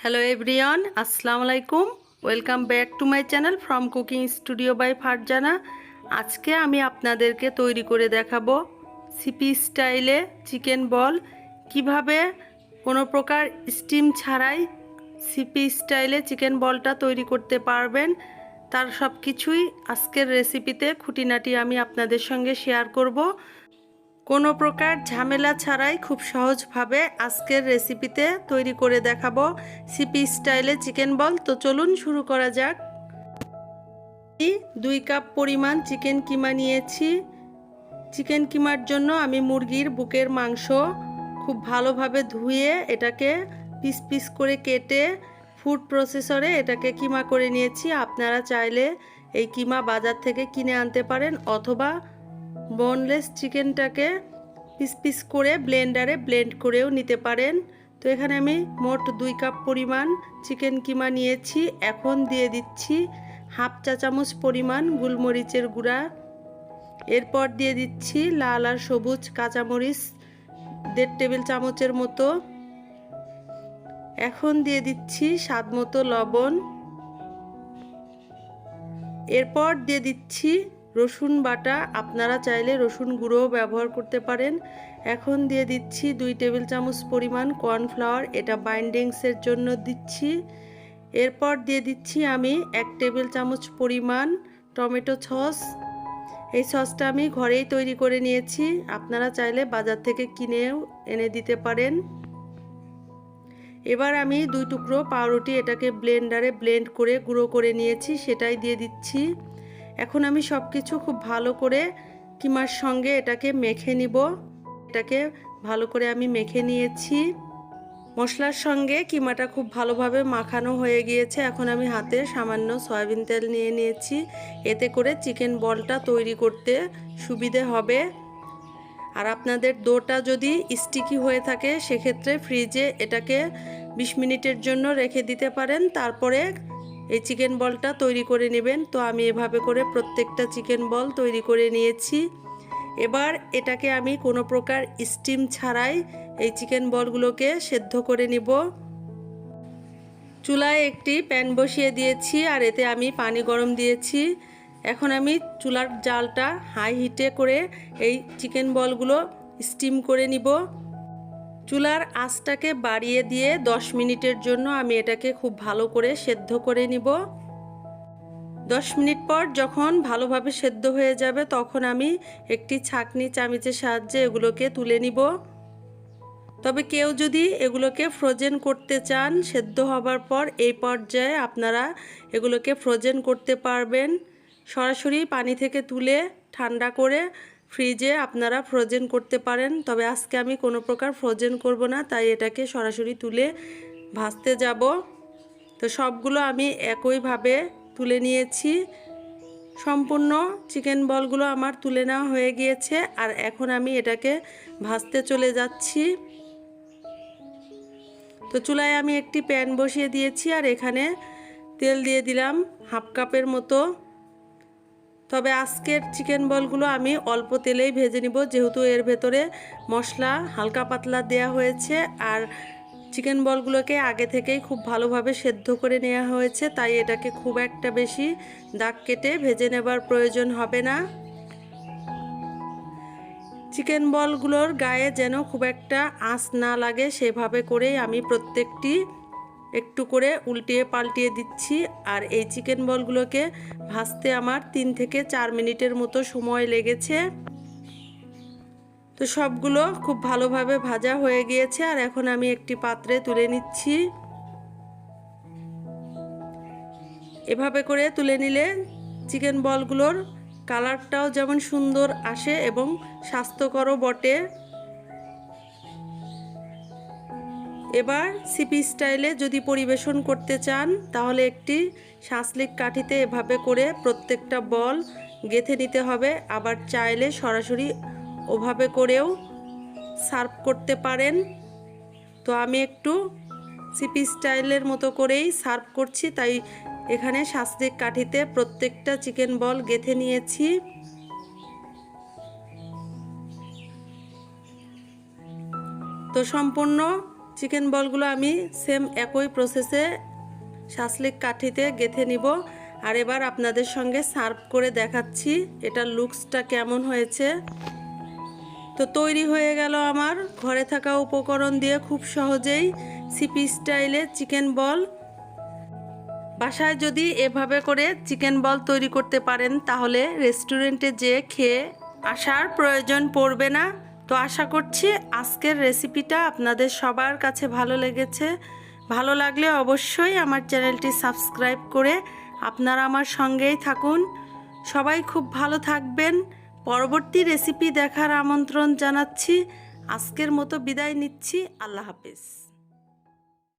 Hello everyone, আসসালামু আলাইকুম। Welcome back to my channel from cooking studio by Farzana. আজকে আমি আপনাদেরকে তৈরি করে দেখাবো সিপি স্টাইলে চিকেন বল। কিভাবে কোনো প্রকার স্টিম ছাড়াই সিপি স্টাইলে চিকেন বলটা তৈরি করতে পারবেন, তার সব কিছুই আজকের রেসিপিতে খুঁটিনাটি আমি আপনাদের সঙ্গে শেয়ার করব। কোনো প্রকার ঝামেলা ছাড়াই খুব সহজভাবে আজকের রেসিপিতে তৈরি করে দেখাবো সিপি স্টাইলে চিকেন বল। তো চলুন শুরু করা যাক। 2 কাপ পরিমাণ চিকেন কিমা নিয়েছি। চিকেন কিমার জন্য আমি মুরগির বুকের মাংস খুব ভালোভাবে ধুয়ে এটাকে পিস পিস করে কেটে ফুড প্রসেসরে এটাকে কিমা করে নিয়েছি। আপনারা চাইলে এই কিমা বাজার থেকে কিনে আনতে পারেন, অথবা বোনলেস চিকেনটাকে পিস পিস করে ব্লেন্ডারে ব্লেন্ড করেও নিতে পারেন। তো এখানে আমি মোট 2 কাপ পরিমাণ চিকেন কিমা নিয়েছি। এখন দিয়ে দিচ্ছি হাফ চা চামচ পরিমাণ গোলমরিচের গুঁড়া। এরপর দিয়ে দিচ্ছি লাল আর সবুজ কাঁচামরিচ 1.5 টেবিল চামচের মতো। এখন দিয়ে দিচ্ছি স্বাদ মতো লবণ। এরপর দিয়ে দিচ্ছি রসুন বাটা, আপনারা চাইলে রসুন গুঁড়োও ব্যবহার করতে পারেন। এখন দিয়ে দিচ্ছি 2 টেবিল চামচ পরিমাণ কর্নফ্লাওয়ার, এটা বাইন্ডিংসের জন্য দিচ্ছি। এরপর দিয়ে দিচ্ছি আমি 1 টেবিল চামচ পরিমাণ টমেটো সস। এই সসটা আমি ঘরেই তৈরি করে নিয়েছি, আপনারা চাইলে বাজার থেকে কিনেও এনে দিতে পারেন। এবার আমি 2 টুকরো পাউরুটি এটাকে ব্লেন্ডারে ব্লেন্ড করে গুঁড়ো করে নিয়েছি, সেটাই দিয়ে দিচ্ছি। এখন আমি সব কিছু খুব ভালো করে কিমার সঙ্গে এটাকে মেখে নিব। এটাকে ভালো করে আমি মেখে নিয়েছি। মশলার সঙ্গে কিমাটা খুব ভালোভাবে মাখানো হয়ে গিয়েছে। এখন আমি হাতে সামান্য সয়াবিন তেল নিয়ে নিয়েছি, এতে করে চিকেন বলটা তৈরি করতে সুবিধে হবে। আর আপনাদের ডোটা যদি স্টিকি হয়ে থাকে সেক্ষেত্রে ফ্রিজে এটাকে 20 মিনিটের জন্য রেখে দিতে পারেন, তারপরে এই চিকেন বলটা তৈরি করে নেবেন। তো আমি এভাবে করে প্রত্যেকটা চিকেন বল তৈরি করে নিয়েছি। এবার এটাকে আমি কোনো প্রকার স্টিম ছাড়াই এই চিকেন বলগুলোকে সেদ্ধ করে নিব। চুলায় একটি প্যান বসিয়ে দিয়েছি আর এতে আমি পানি গরম দিয়েছি। এখন আমি চুলার জালটা হাই হিটে করে এই চিকেন বলগুলো স্টিম করে নিব। চুলার আঁচটাকে বাড়িয়ে দিয়ে 10 মিনিটের জন্য আমি এটাকে খুব ভালো করে সেদ্ধ করে নিব। 10 মিনিট পর যখন ভালোভাবে সেদ্ধ হয়ে যাবে তখন আমি একটি ছাঁকনি চামচের সাহায্যে এগুলোকে তুলে নিব। তবে কেউ যদি এগুলোকে ফ্রোজেন করতে চান সেদ্ধ হবার পর, এই পর্যায়ে আপনারা এগুলোকে ফ্রোজেন করতে পারবেন। সরাসরি পানি থেকে তুলে ঠান্ডা করে ফ্রিজে আপনারা ফ্রোজেন করতে পারেন। তবে আজকে আমি কোনো প্রকার ফ্রোজেন করব না, তাই এটাকে সরাসরি তুলে ভাজতে যাব। তো সবগুলো আমি একইভাবে তুলে নিয়েছি। সম্পূর্ণ চিকেন বলগুলো আমার তুলে নেওয়া হয়ে গিয়েছে। আর এখন আমি এটাকে ভাজতে চলে যাচ্ছি। তো চুলায় আমি একটি প্যান বসিয়ে দিয়েছি আর এখানে তেল দিয়ে দিলাম হাফ কাপের মতো। তবে আজকের চিকেন বলগুলো আমি অল্প তেলেই ভেজে নিব, যেহেতু এর ভেতরে মশলা হালকা পাতলা দেয়া হয়েছে আর চিকেন বলগুলোকে আগে থেকেই খুব ভালোভাবে সেদ্ধ করে নেওয়া হয়েছে, তাই এটাকে খুব একটা বেশি দাগ কেটে ভেজে নেবার প্রয়োজন হবে না। চিকেন বলগুলোর গায়ে যেন খুব একটা আঁচ না লাগে সেভাবে করেই আমি প্রত্যেকটি একটু করে উল্টিয়ে পাল্টিয়ে দিচ্ছি। আর এই চিকেন বলগুলোকে ভাজতে আমার 3 থেকে 4 মিনিটের মতো সময় লেগেছে। তো সবগুলো খুব ভালোভাবে ভাজা হয়ে গিয়েছে আর এখন আমি একটি পাত্রে তুলে নিচ্ছি। এভাবে করে তুলে নিলে চিকেন বলগুলোর কালারটাও যেমন সুন্দর আসে এবং স্বাস্থ্যকরও বটে। এবার সিপি স্টাইলে যদি পরিবেশন করতে চান তাহলে একটি শাঁসলিক কাঠিতে এভাবে করে প্রত্যেকটা বল গেঁথে নিতে হবে। আবার চাইলে সরাসরি ওভাবে করেও সার্ভ করতে পারেন। তো আমি একটু সিপি স্টাইলের মতো করেই সার্ভ করছি, তাই এখানে শাঁসলিক কাঠিতে প্রত্যেকটা চিকেন বল গেঁথে নিয়েছি। তো সম্পূর্ণ চিকেন বলগুলো আমি সেম একই প্রসেসে শাসলিক কাঠিতে গেঁথে নিব। আর এবার আপনাদের সঙ্গে সার্ভ করে দেখাচ্ছি এটার লুকসটা কেমন হয়েছে। তো তৈরি হয়ে গেল আমার ঘরে থাকা উপকরণ দিয়ে খুব সহজেই সিপি স্টাইলে চিকেন বল। বাসায় যদি এভাবে করে চিকেন বল তৈরি করতে পারেন তাহলে রেস্টুরেন্টে যেয়ে খেয়ে আসার প্রয়োজন পড়বে না। তো আশা করছি আজকের রেসিপিটা আপনাদের সবার কাছে ভালো লেগেছে। ভালো লাগলে অবশ্যই আমার চ্যানেলটি সাবস্ক্রাইব করে আপনারা আমার সঙ্গেই থাকুন। সবাই খুব ভালো থাকবেন। পরবর্তী রেসিপি দেখার আমন্ত্রণ জানাচ্ছি। আজকের মতো বিদায় নিচ্ছি। আল্লাহ হাফেজ।